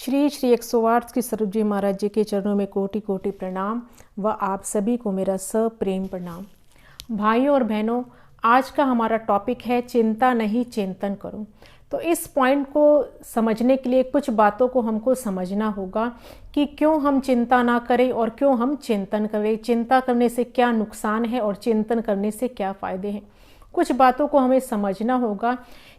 श्री श्री 108 की स्वरूप जी महाराज जी के चरणों में कोटि कोटि प्रणाम व आप सभी को मेरा सप्रेम प्रणाम। भाइयों और बहनों, आज का हमारा टॉपिक है चिंता नहीं चिंतन करो। तो इस पॉइंट को समझने के लिए कुछ बातों को हमको समझना होगा कि क्यों हम चिंता ना करें और क्यों हम चिंतन करें, चिंता करने से क्या नुकसान है और चिंतन करने से क्या फ़ायदे हैं। कुछ बातों को हमें समझना होगा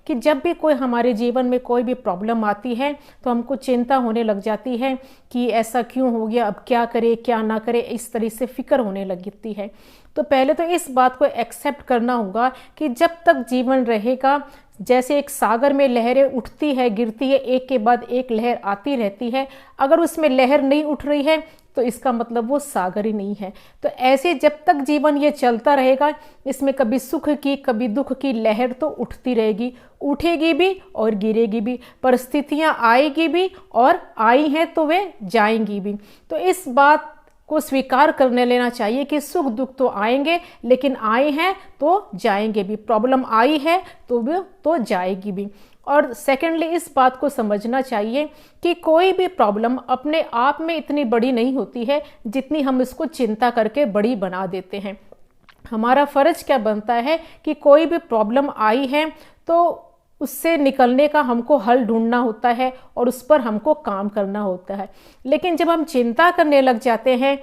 कि जब भी कोई हमारे जीवन में कोई भी प्रॉब्लम आती है तो हमको चिंता होने लग जाती है कि ऐसा क्यों हो गया, अब क्या करे क्या ना करे, इस तरह से फिक्र होने लगती है। तो पहले तो इस बात को एक्सेप्ट करना होगा कि जब तक जीवन रहेगा, जैसे एक सागर में लहरें उठती है गिरती है, एक के बाद एक लहर आती रहती है, अगर उसमें लहर नहीं उठ रही है तो इसका मतलब वो सागर ही नहीं है। तो ऐसे जब तक जीवन ये चलता रहेगा, इसमें कभी सुख की कभी दुख की लहर तो उठती रहेगी, उठेगी भी और गिरेगी भी, परिस्थितियां आएगी भी और आई हैं तो वे जाएंगी भी। तो इस बात को स्वीकार करने लेना चाहिए कि सुख दुख तो आएंगे, लेकिन आए हैं तो जाएंगे भी, प्रॉब्लम आई है तो वो तो जाएगी भी। और सेकेंडली इस बात को समझना चाहिए कि कोई भी प्रॉब्लम अपने आप में इतनी बड़ी नहीं होती है जितनी हम इसको चिंता करके बड़ी बना देते हैं। हमारा फर्ज क्या बनता है कि कोई भी प्रॉब्लम आई है तो उससे निकलने का हमको हल ढूंढना होता है और उस पर हमको काम करना होता है। लेकिन जब हम चिंता करने लग जाते हैं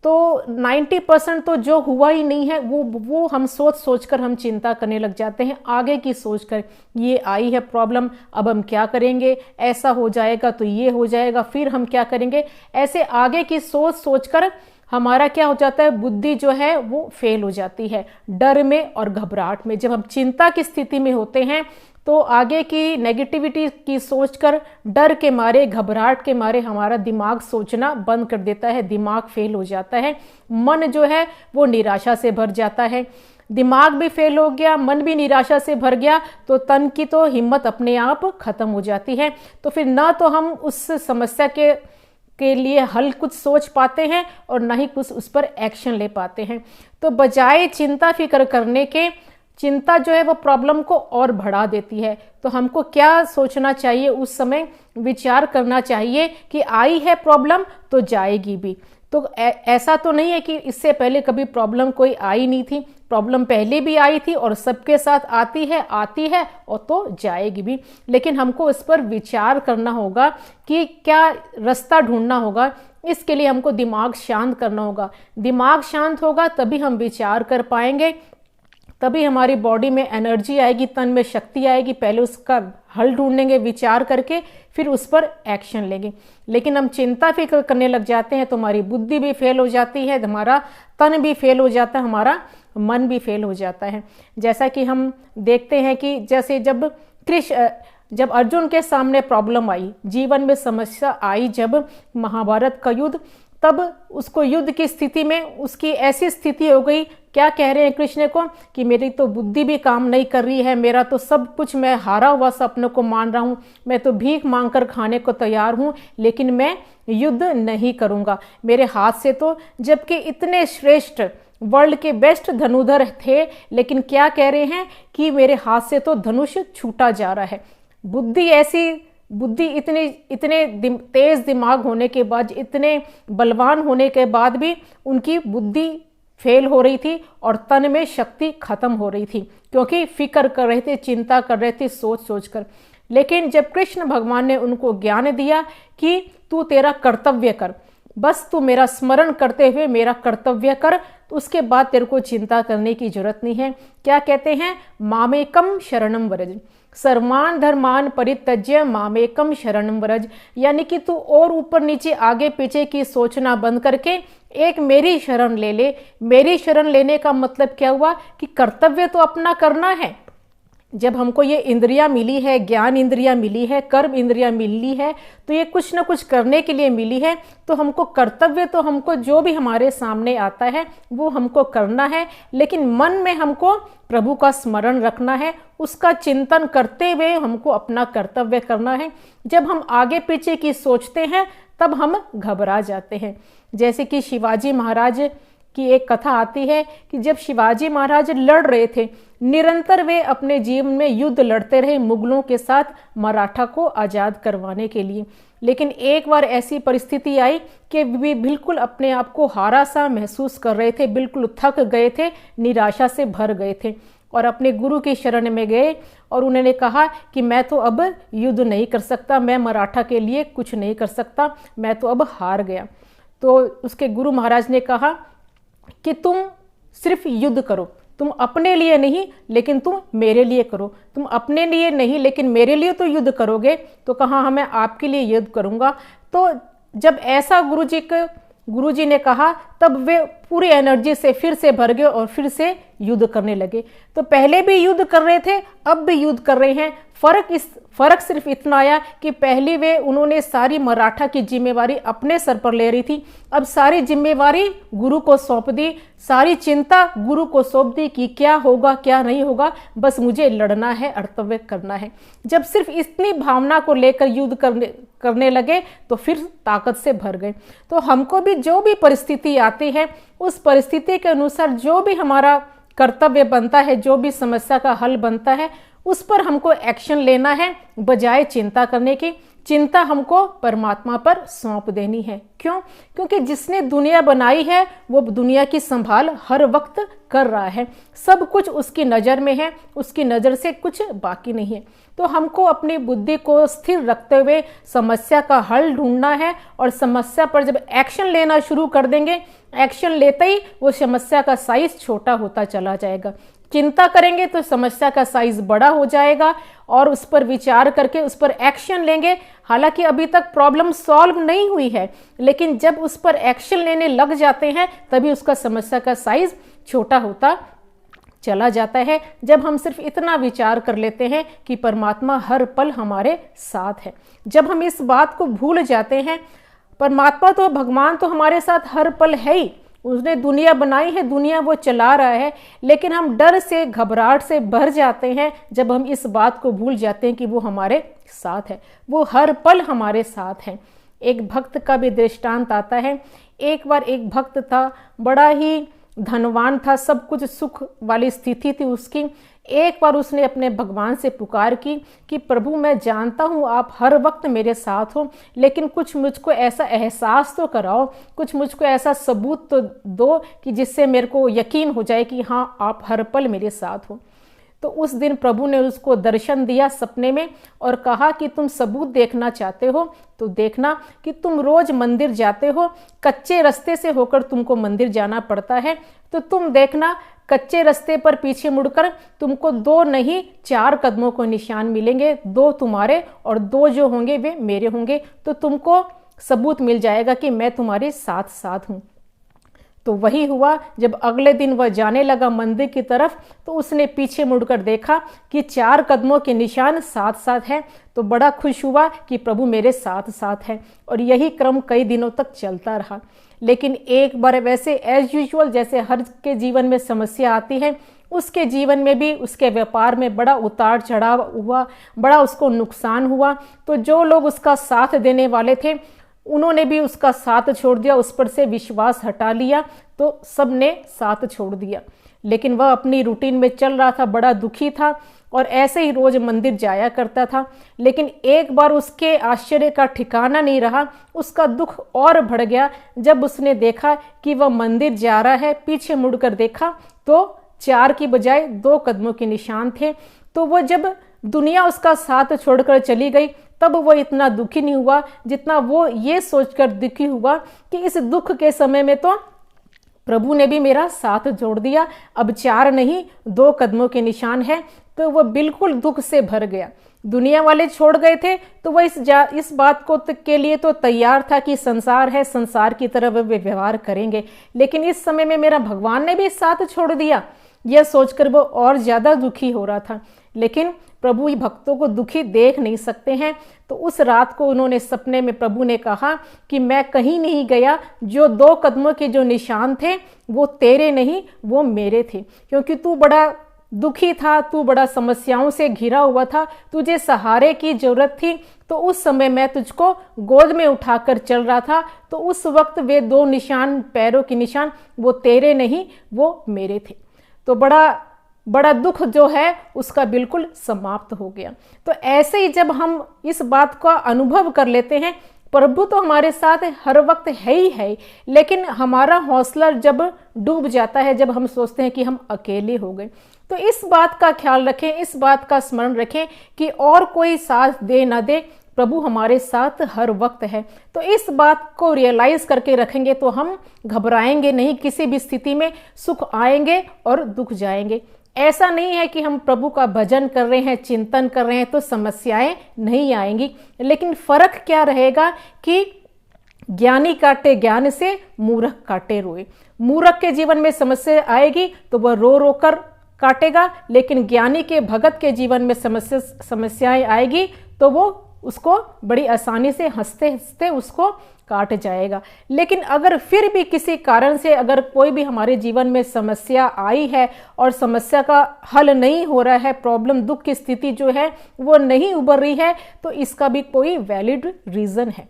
तो 90% तो जो हुआ ही नहीं है वो हम सोच कर हम चिंता करने लग जाते हैं, आगे की सोच कर। ये आई है प्रॉब्लम, अब हम क्या करेंगे, ऐसा हो जाएगा तो ये हो जाएगा, फिर हम क्या करेंगे, ऐसे आगे की सोच कर हमारा क्या हो जाता है, बुद्धि जो है वो फेल हो जाती है डर में और घबराहट में। जब हम चिंता की स्थिति में होते हैं तो आगे की नेगेटिविटी की सोचकर डर के मारे घबराहट के मारे हमारा दिमाग सोचना बंद कर देता है, दिमाग फेल हो जाता है, मन जो है वो निराशा से भर जाता है। दिमाग भी फेल हो गया, मन भी निराशा से भर गया तो तन की तो हिम्मत अपने आप खत्म हो जाती है। तो फिर ना तो हम उस समस्या के लिए हल कुछ सोच पाते हैं और ना ही कुछ उस पर एक्शन ले पाते हैं। तो बजाय चिंता फिक्र करने के, चिंता जो है वो प्रॉब्लम को और बढ़ा देती है। तो हमको क्या सोचना चाहिए, उस समय विचार करना चाहिए कि आई है प्रॉब्लम तो जाएगी भी। तो ऐसा तो नहीं है कि इससे पहले कभी प्रॉब्लम कोई आई नहीं थी, प्रॉब्लम पहले भी आई थी और सबके साथ आती है और तो जाएगी भी। लेकिन हमको इस पर विचार करना होगा कि क्या रास्ता ढूंढना होगा। इसके लिए हमको दिमाग शांत करना होगा। दिमाग शांत होगा तभी हम विचार कर पाएंगे, तभी हमारी बॉडी में एनर्जी आएगी, तन में शक्ति आएगी। पहले उसका हल ढूंढेंगे विचार करके, फिर उस पर एक्शन लेंगे। लेकिन हम चिंता फिक्र करने लग जाते हैं तो हमारी बुद्धि भी फेल हो जाती है, हमारा तन भी फेल हो जाता है, हमारा मन भी फेल हो जाता है। जैसा कि हम देखते हैं कि जैसे जब अर्जुन के सामने प्रॉब्लम आई, जीवन में समस्या आई, जब महाभारत का युद्ध, तब उसको युद्ध की स्थिति में उसकी ऐसी स्थिति हो गई, क्या कह रहे हैं कृष्ण को कि मेरी तो बुद्धि भी काम नहीं कर रही है, मेरा तो सब कुछ, मैं हारा हुआ सपनों को मान रहा हूँ, मैं तो भीख मांगकर खाने को तैयार हूँ, लेकिन मैं युद्ध नहीं करूँगा मेरे हाथ से तो। जबकि इतने श्रेष्ठ वर्ल्ड के बेस्ट धनुधर थे, लेकिन क्या कह रहे हैं कि मेरे हाथ से तो धनुष छूटा जा रहा है। बुद्धि इतने तेज दिमाग होने के बाद, इतने बलवान होने के बाद भी उनकी बुद्धि फेल हो रही थी और तन में शक्ति खत्म हो रही थी, क्योंकि फिक्र कर रहे थे, चिंता कर रहे थे सोच कर। लेकिन जब कृष्ण भगवान ने उनको ज्ञान दिया कि तू तेरा कर्तव्य कर, बस तू मेरा स्मरण करते हुए मेरा कर्तव्य कर, तो उसके बाद तेरे को चिंता करने की जरूरत नहीं है। क्या कहते हैं, मामेकम शरणम व्रज, सर्वान धर्मान परित्यज्य मामेकम शरणम व्रज। यानी कि तू और ऊपर नीचे आगे पीछे की सोचना बंद करके एक मेरी शरण ले ले। मेरी शरण लेने का मतलब क्या हुआ कि कर्तव्य तो अपना करना है। जब हमको ये इंद्रियां मिली है, ज्ञान इंद्रियां मिली है, कर्म इंद्रियां मिली है, तो ये कुछ ना कुछ करने के लिए मिली है। तो हमको कर्तव्य, तो हमको जो भी हमारे सामने आता है वो हमको करना है, लेकिन मन में हमको प्रभु का स्मरण रखना है, उसका चिंतन करते हुए हमको अपना कर्तव्य करना है। जब हम आगे पीछे की सोचते हैं तब हम घबरा जाते हैं। जैसे कि शिवाजी महाराज की एक कथा आती है कि जब शिवाजी महाराज लड़ रहे थे, निरंतर वे अपने जीवन में युद्ध लड़ते रहे मुगलों के साथ मराठा को आज़ाद करवाने के लिए। लेकिन एक बार ऐसी परिस्थिति आई कि वे बिल्कुल अपने आप को हारा सा महसूस कर रहे थे, बिल्कुल थक गए थे, निराशा से भर गए थे और अपने गुरु की शरण में गए और उन्होंने कहा कि मैं तो अब युद्ध नहीं कर सकता, मैं मराठा के लिए कुछ नहीं कर सकता, मैं तो अब हार गया। तो उसके गुरु महाराज ने कहा कि तुम सिर्फ युद्ध करो, तुम अपने लिए नहीं लेकिन तुम मेरे लिए करो, तुम अपने लिए नहीं लेकिन मेरे लिए तो युद्ध करोगे। तो कहा हाँ मैं आपके लिए युद्ध करूँगा। तो जब ऐसा गुरुजी ने कहा तब वे पूरी एनर्जी से फिर से भर गए और फिर से युद्ध करने लगे। तो पहले भी युद्ध कर रहे थे, अब भी युद्ध कर रहे हैं। फर्क सिर्फ इतना आया कि पहले उन्होंने सारी मराठा की जिम्मेवारी अपने सर पर ले रही थी, अब सारी जिम्मेवारी गुरु को सौंप दी, सारी चिंता गुरु को सौंप दी कि क्या होगा क्या नहीं होगा, बस मुझे लड़ना है, कर्तव्य करना है। जब सिर्फ इतनी भावना को लेकर युद्ध करने लगे तो फिर ताकत से भर गए। तो हमको भी जो भी परिस्थिति आती है उस परिस्थिति के अनुसार जो भी हमारा कर्तव्य बनता है, जो भी समस्या का हल बनता है, उस पर हमको एक्शन लेना है बजाय चिंता करने की। चिंता हमको परमात्मा पर सौंप देनी है। क्यों? क्योंकि जिसने दुनिया बनाई है वो दुनिया की संभाल हर वक्त कर रहा है, सब कुछ उसकी नज़र में है, उसकी नज़र से कुछ बाकी नहीं है। तो हमको अपनी बुद्धि को स्थिर रखते हुए समस्या का हल ढूंढना है और समस्या पर जब एक्शन लेना शुरू कर देंगे, एक्शन लेते ही वो समस्या का साइज छोटा होता चला जाएगा। चिंता करेंगे तो समस्या का साइज बड़ा हो जाएगा और उस पर विचार करके उस पर एक्शन लेंगे। हालांकि अभी तक प्रॉब्लम सॉल्व नहीं हुई है, लेकिन जब उस पर एक्शन लेने लग जाते हैं तभी उसका समस्या का साइज छोटा होता चला जाता है। जब हम सिर्फ इतना विचार कर लेते हैं कि परमात्मा हर पल हमारे साथ है, जब हम इस बात को भूल जाते हैं, परमात्मा तो भगवान तो हमारे साथ हर पल है ही, उसने दुनिया बनाई है, दुनिया वो चला रहा है, लेकिन हम डर से घबराहट से भर जाते हैं जब हम इस बात को भूल जाते हैं कि वो हमारे साथ है, वो हर पल हमारे साथ है। एक भक्त का भी दृष्टांत आता है। एक बार एक भक्त था, बड़ा ही धनवान था, सब कुछ सुख वाली स्थिति थी उसकी। एक बार उसने अपने भगवान से पुकार की कि प्रभु मैं जानता हूँ आप हर वक्त मेरे साथ हो, लेकिन कुछ मुझको ऐसा एहसास तो कराओ, कुछ मुझको ऐसा सबूत तो दो कि जिससे मेरे को यकीन हो जाए कि हाँ आप हर पल मेरे साथ हो। तो उस दिन प्रभु ने उसको दर्शन दिया सपने में और कहा कि तुम सबूत देखना चाहते हो तो देखना कि तुम रोज मंदिर जाते हो, कच्चे रास्ते से होकर तुमको मंदिर जाना पड़ता है, तो तुम देखना कच्चे रास्ते पर पीछे मुड़कर तुमको 2 नहीं 4 कदमों को निशान मिलेंगे, 2 तुम्हारे और 2 जो होंगे वे मेरे होंगे। तो तुमको सबूत मिल जाएगा कि मैं तुम्हारे साथ साथ हूँ। तो वही हुआ। जब अगले दिन वह जाने लगा मंदिर की तरफ तो उसने पीछे मुड़कर देखा कि 4 कदमों के निशान साथ साथ हैं। तो बड़ा खुश हुआ कि प्रभु मेरे साथ साथ है, और यही क्रम कई दिनों तक चलता रहा। लेकिन एक बार वैसे एज यूजुअल जैसे हर के जीवन में समस्या आती है, उसके जीवन में भी उसके व्यापार में बड़ा उतार चढ़ाव हुआ, बड़ा उसको नुकसान हुआ। तो जो लोग उसका साथ देने वाले थे उन्होंने भी उसका साथ छोड़ दिया, उस पर से विश्वास हटा लिया, तो सब ने साथ छोड़ दिया। लेकिन वह अपनी रूटीन में चल रहा था, बड़ा दुखी था और ऐसे ही रोज मंदिर जाया करता था। लेकिन एक बार उसके आश्चर्य का ठिकाना नहीं रहा, उसका दुख और बढ़ गया जब उसने देखा कि वह मंदिर जा रहा है। पीछे मुड़कर देखा तो 4 की बजाय 2 कदमों के निशान थे। तो वह जब दुनिया उसका साथ छोड़कर चली गई तब वो इतना दुखी नहीं हुआ जितना वो ये सोचकर दुखी हुआ कि इस दुख के समय में तो प्रभु ने भी मेरा साथ जोड़ दिया, अब 4 नहीं 2 कदमों के निशान है। तो वो बिल्कुल दुख से भर गया। दुनिया वाले छोड़ गए थे तो वह इस बात को के लिए तो तैयार था कि संसार है, संसार की तरह वे व्यवहार करेंगे, लेकिन इस समय में मेरा भगवान ने भी साथ छोड़ दिया, यह सोचकर वो और ज्यादा दुखी हो रहा था। लेकिन प्रभु भक्तों को दुखी देख नहीं सकते हैं। तो उस रात को उन्होंने सपने में प्रभु ने कहा कि मैं कहीं नहीं गया, जो 2 कदमों के जो निशान थे वो तेरे नहीं वो मेरे थे, क्योंकि तू बड़ा दुखी था, तू बड़ा समस्याओं से घिरा हुआ था, तुझे सहारे की जरूरत थी, तो उस समय मैं तुझको गोद में उठाकर चल रहा था। तो उस वक्त वे 2 निशान, पैरों के निशान, वो तेरे नहीं, वो मेरे थे। तो बड़ा दुख जो है उसका बिल्कुल समाप्त हो गया। तो ऐसे ही जब हम इस बात का अनुभव कर लेते हैं, प्रभु तो हमारे साथ हर वक्त है ही है, लेकिन हमारा हौसला जब डूब जाता है, जब हम सोचते हैं कि हम अकेले हो गए, तो इस बात का ख्याल रखें, इस बात का स्मरण रखें कि और कोई साथ दे ना दे, प्रभु हमारे साथ हर वक्त है। तो इस बात को रियलाइज करके रखेंगे तो हम घबराएंगे नहीं। किसी भी स्थिति में सुख आएंगे और दुख जाएंगे। ऐसा नहीं है कि हम प्रभु का भजन कर रहे हैं, चिंतन कर रहे हैं तो समस्याएं नहीं आएंगी, लेकिन फर्क क्या रहेगा कि ज्ञानी काटे ज्ञान से, मूर्ख काटे रोए। मूर्ख के जीवन में समस्या आएगी तो वह रो रो कर काटेगा, लेकिन ज्ञानी के, भगत के जीवन में समस्याएं आएगी तो वो उसको बड़ी आसानी से हंसते हंसते उसको काट जाएगा। लेकिन अगर फिर भी किसी कारण से अगर कोई भी हमारे जीवन में समस्या आई है और समस्या का हल नहीं हो रहा है, प्रॉब्लम, दुख की स्थिति जो है वो नहीं उभर रही है, तो इसका भी कोई वैलिड रीजन है।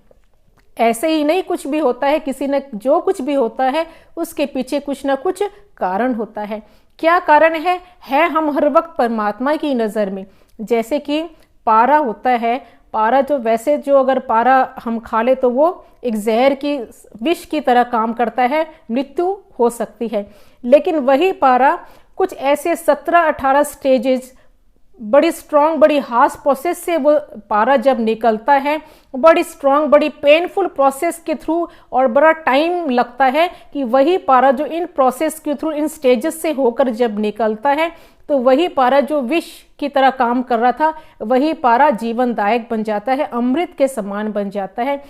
ऐसे ही नहीं कुछ भी होता है, किसी ने जो कुछ भी होता है उसके पीछे कुछ ना कुछ कारण होता है। क्या कारण है हम हर वक्त परमात्मा की नज़र में, जैसे कि पारा होता है, पारा जो अगर पारा हम खा ले तो वो एक जहर की, विष की तरह काम करता है, मृत्यु हो सकती है। लेकिन वही पारा कुछ ऐसे 17-18 स्टेजेस, बड़ी स्ट्रांग, बड़ी हार्श प्रोसेस से वो पारा जब निकलता है, बड़ी स्ट्रांग, बड़ी पेनफुल प्रोसेस के थ्रू, और बड़ा टाइम लगता है कि वही पारा जो इन प्रोसेस के थ्रू, इन स्टेजेस से होकर जब निकलता है, तो वही पारा जो विष की तरह काम कर रहा था, वही पारा जीवनदायक बन जाता है, अमृत के समान बन जाता है।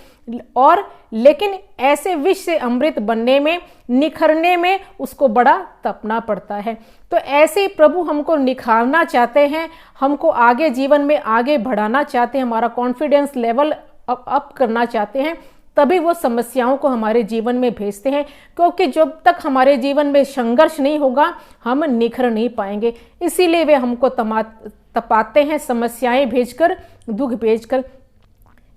और लेकिन ऐसे विष से अमृत बनने में, निखरने में उसको बड़ा तपना पड़ता है। तो ऐसे ही प्रभु हमको निखारना चाहते हैं, हमको आगे जीवन में आगे बढ़ाना चाहते हैं, हमारा कॉन्फिडेंस लेवल अप करना चाहते हैं, तभी वो समस्याओं को हमारे जीवन में भेजते हैं। क्योंकि जब तक हमारे जीवन में संघर्ष नहीं होगा हम निखर नहीं पाएंगे। इसीलिए वे हमको तपाते हैं, समस्याएं भेजकर, दुख भेजकर।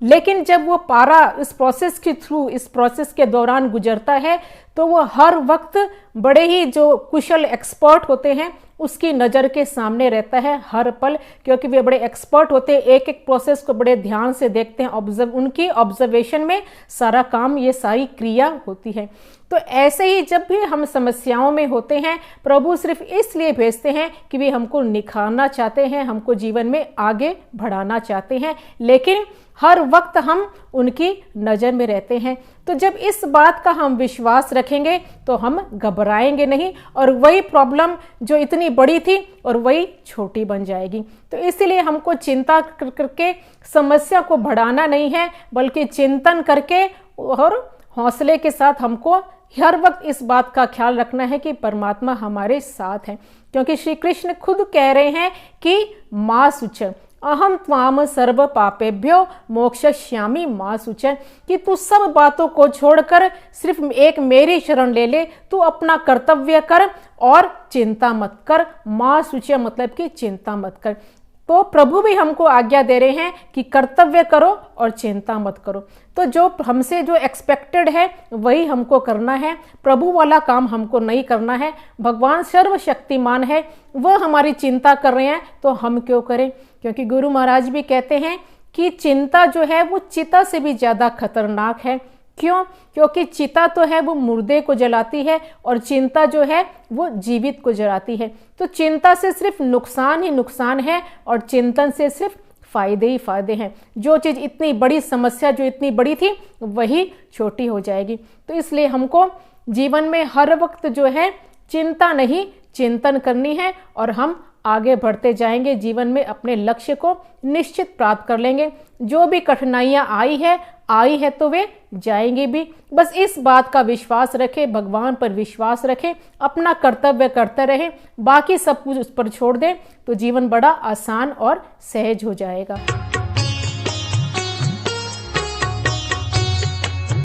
लेकिन जब वो पारा इस प्रोसेस के थ्रू, इस प्रोसेस के दौरान गुजरता है, तो वो हर वक्त बड़े ही जो कुशल एक्सपर्ट होते हैं उसकी नज़र के सामने रहता है हर पल, क्योंकि वे बड़े एक्सपर्ट होते हैं, एक एक प्रोसेस को बड़े ध्यान से देखते हैं, उनकी ऑब्जर्वेशन में सारा काम, ये सारी क्रिया होती है। तो ऐसे ही जब भी हम समस्याओं में होते हैं, प्रभु सिर्फ इसलिए भेजते हैं कि वे हमको निखारना चाहते हैं, हमको जीवन में आगे बढ़ाना चाहते हैं, लेकिन हर वक्त हम उनकी नज़र में रहते हैं। तो जब इस बात का हम विश्वास रखेंगे तो हम घबराएंगे नहीं, और वही प्रॉब्लम जो इतनी बड़ी थी और वही छोटी बन जाएगी। तो इसीलिए हमको चिंता करके समस्या को बढ़ाना नहीं है, बल्कि चिंतन करके और हौसले के साथ हमको हर वक्त इस बात का ख्याल रखना है कि परमात्मा हमारे साथ है। क्योंकि श्री कृष्ण खुद कह रहे हैं कि माँ शुच अहम त्वाम सर्व पापेभ्यो मोक्षयिष्यामि माँ शुच, कि तू सब बातों को छोड़कर सिर्फ एक मेरी शरण ले ले, तू अपना कर्तव्य कर और चिंता मत कर। माँ शुच मतलब कि चिंता मत कर। तो प्रभु भी हमको आज्ञा दे रहे हैं कि कर्तव्य करो और चिंता मत करो। तो जो हमसे जो एक्सपेक्टेड है वही हमको करना है, प्रभु वाला काम हमको नहीं करना है। भगवान सर्वशक्तिमान है, वह हमारी चिंता कर रहे हैं तो हम क्यों करें। क्योंकि गुरु महाराज भी कहते हैं कि चिंता जो है वो चिता से भी ज़्यादा खतरनाक है। क्यों? क्योंकि चिता तो है वो मुर्दे को जलाती है और चिंता जो है वो जीवित को जलाती है। तो चिंता से सिर्फ नुकसान ही नुकसान है और चिंतन से सिर्फ फायदे ही फायदे हैं। जो चीज़ इतनी बड़ी समस्या जो इतनी बड़ी थी वही छोटी हो जाएगी। तो इसलिए हमको जीवन में हर वक्त जो है चिंता नहीं चिंतन करनी है और हम आगे बढ़ते जाएंगे, जीवन में अपने लक्ष्य को निश्चित प्राप्त कर लेंगे। जो भी कठिनाइयाँ आई है तो वे जाएंगे भी। बस इस बात का विश्वास रखें, भगवान पर विश्वास रखें, अपना कर्तव्य करते रहें, बाकी सब कुछ उस पर छोड़ दें तो जीवन बड़ा आसान और सहज हो जाएगा।